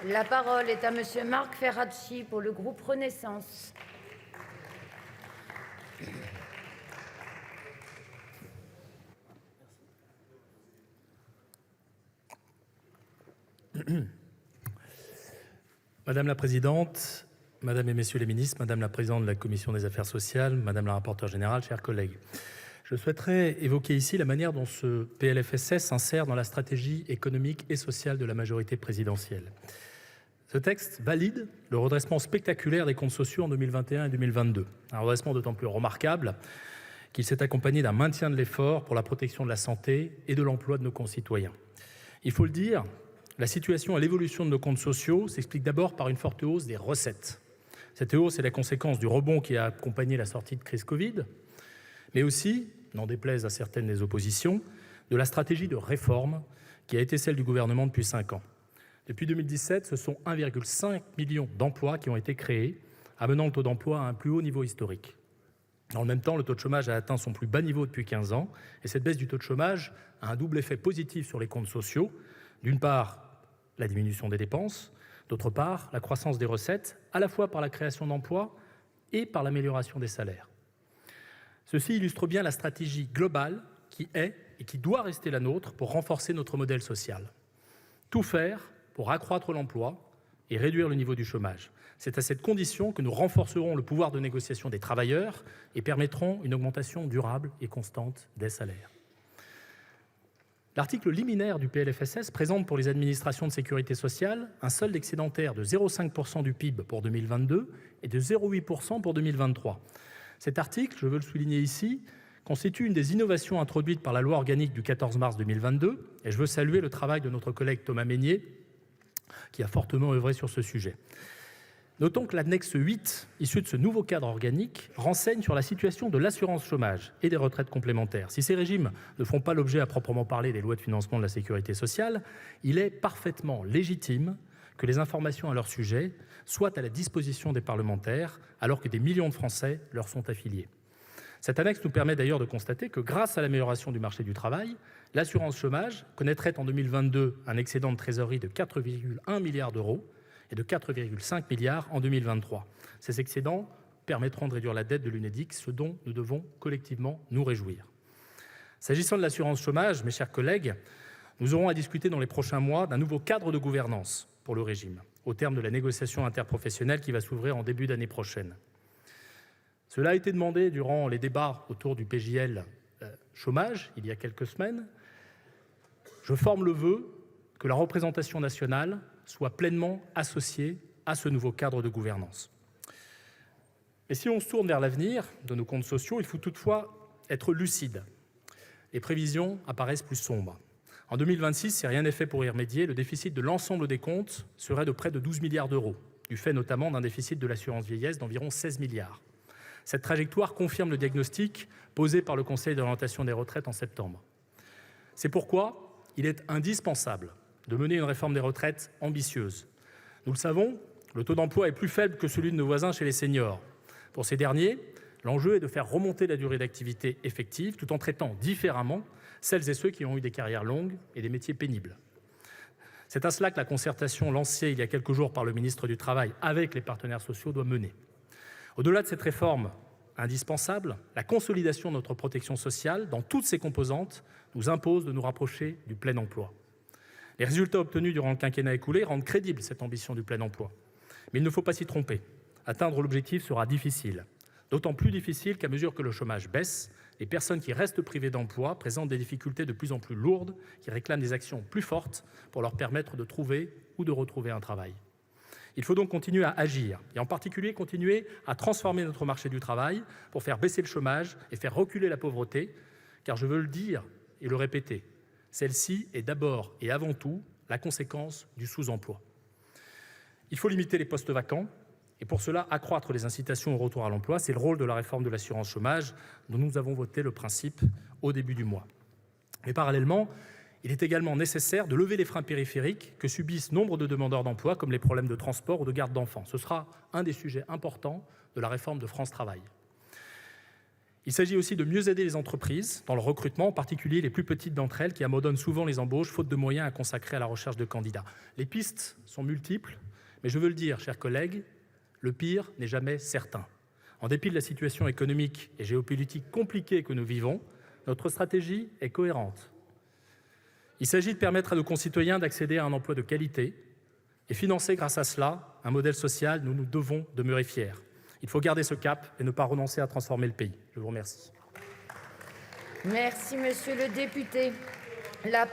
La parole est à monsieur Marc Ferracci pour le groupe Renaissance. Madame la présidente, Madame et Messieurs les ministres, Madame la présidente de la Commission des affaires sociales, Madame la rapporteure générale, chers collègues, je souhaiterais évoquer ici la manière dont ce PLFSS s'insère dans la stratégie économique et sociale de la majorité présidentielle. Ce texte valide le redressement spectaculaire des comptes sociaux en 2021 et 2022, un redressement d'autant plus remarquable qu'il s'est accompagné d'un maintien de l'effort pour la protection de la santé et de l'emploi de nos concitoyens. Il faut le dire, la situation et l'évolution de nos comptes sociaux s'expliquent d'abord par une forte hausse des recettes. Cette hausse est la conséquence du rebond qui a accompagné la sortie de crise Covid, mais aussi, n'en déplaise à certaines des oppositions, de la stratégie de réforme qui a été celle du gouvernement depuis 5 ans. Depuis 2017, ce sont 1,5 million d'emplois qui ont été créés, amenant le taux d'emploi à un plus haut niveau historique. Dans le même temps, le taux de chômage a atteint son plus bas niveau depuis 15 ans, et cette baisse du taux de chômage a un double effet positif sur les comptes sociaux. D'une part, la diminution des dépenses, d'autre part, la croissance des recettes, à la fois par la création d'emplois et par l'amélioration des salaires. Ceci illustre bien la stratégie globale qui est et qui doit rester la nôtre pour renforcer notre modèle social. Tout faire pour accroître l'emploi et réduire le niveau du chômage. C'est à cette condition que nous renforcerons le pouvoir de négociation des travailleurs et permettrons une augmentation durable et constante des salaires. L'article liminaire du PLFSS présente pour les administrations de sécurité sociale un solde excédentaire de 0,5% du PIB pour 2022 et de 0,8% pour 2023. Cet article, je veux le souligner ici, constitue une des innovations introduites par la loi organique du 14 mars 2022 et je veux saluer le travail de notre collègue Thomas Mesnier qui a fortement œuvré sur ce sujet. Notons que l'annexe 8, issue de ce nouveau cadre organique, renseigne sur la situation de l'assurance chômage et des retraites complémentaires. Si ces régimes ne font pas l'objet à proprement parler des lois de financement de la sécurité sociale, il est parfaitement légitime que les informations à leur sujet soient à la disposition des parlementaires, alors que des millions de Français leur sont affiliés. Cette annexe nous permet d'ailleurs de constater que grâce à l'amélioration du marché du travail, l'assurance chômage connaîtrait en 2022 un excédent de trésorerie de 4,1 milliards d'euros et de 4,5 milliards en 2023. Ces excédents permettront de réduire la dette de l'UNEDIC, ce dont nous devons collectivement nous réjouir. S'agissant de l'assurance chômage, mes chers collègues, nous aurons à discuter dans les prochains mois d'un nouveau cadre de gouvernance pour le régime, au terme de la négociation interprofessionnelle qui va s'ouvrir en début d'année prochaine. Cela a été demandé durant les débats autour du PJL chômage, il y a quelques semaines. Je forme le vœu que la représentation nationale soit pleinement associée à ce nouveau cadre de gouvernance. Et si on se tourne vers l'avenir de nos comptes sociaux, il faut toutefois être lucide. Les prévisions apparaissent plus sombres. En 2026, si rien n'est fait pour y remédier, le déficit de l'ensemble des comptes serait de près de 12 milliards d'euros, du fait notamment d'un déficit de l'assurance vieillesse d'environ 16 milliards. Cette trajectoire confirme le diagnostic posé par le Conseil d'orientation des retraites en septembre. C'est pourquoi il est indispensable de mener une réforme des retraites ambitieuse. Nous le savons, le taux d'emploi est plus faible que celui de nos voisins chez les seniors. Pour ces derniers, l'enjeu est de faire remonter la durée d'activité effective tout en traitant différemment celles et ceux qui ont eu des carrières longues et des métiers pénibles. C'est à cela que la concertation lancée il y a quelques jours par le ministre du Travail avec les partenaires sociaux doit mener. Au-delà de cette réforme indispensable, la consolidation de notre protection sociale dans toutes ses composantes nous impose de nous rapprocher du plein emploi. Les résultats obtenus durant le quinquennat écoulé rendent crédible cette ambition du plein emploi. Mais il ne faut pas s'y tromper. Atteindre l'objectif sera difficile. D'autant plus difficile qu'à mesure que le chômage baisse, les personnes qui restent privées d'emploi présentent des difficultés de plus en plus lourdes qui réclament des actions plus fortes pour leur permettre de trouver ou de retrouver un travail. Il faut donc continuer à agir et en particulier continuer à transformer notre marché du travail pour faire baisser le chômage et faire reculer la pauvreté, car je veux le dire et le répéter, celle-ci est d'abord et avant tout la conséquence du sous-emploi. Il faut limiter les postes vacants et pour cela accroître les incitations au retour à l'emploi. C'est le rôle de la réforme de l'assurance chômage dont nous avons voté le principe au début du mois. Mais parallèlement, il est également nécessaire de lever les freins périphériques que subissent nombre de demandeurs d'emploi, comme les problèmes de transport ou de garde d'enfants. Ce sera un des sujets importants de la réforme de France Travail. Il s'agit aussi de mieux aider les entreprises dans le recrutement, en particulier les plus petites d'entre elles qui abandonnent souvent les embauches faute de moyens à consacrer à la recherche de candidats. Les pistes sont multiples, mais je veux le dire, chers collègues, le pire n'est jamais certain. En dépit de la situation économique et géopolitique compliquée que nous vivons, notre stratégie est cohérente. Il s'agit de permettre à nos concitoyens d'accéder à un emploi de qualité et financer grâce à cela un modèle social dont nous devons demeurer fiers. Il faut garder ce cap et ne pas renoncer à transformer le pays. Je vous remercie. Merci, monsieur le député.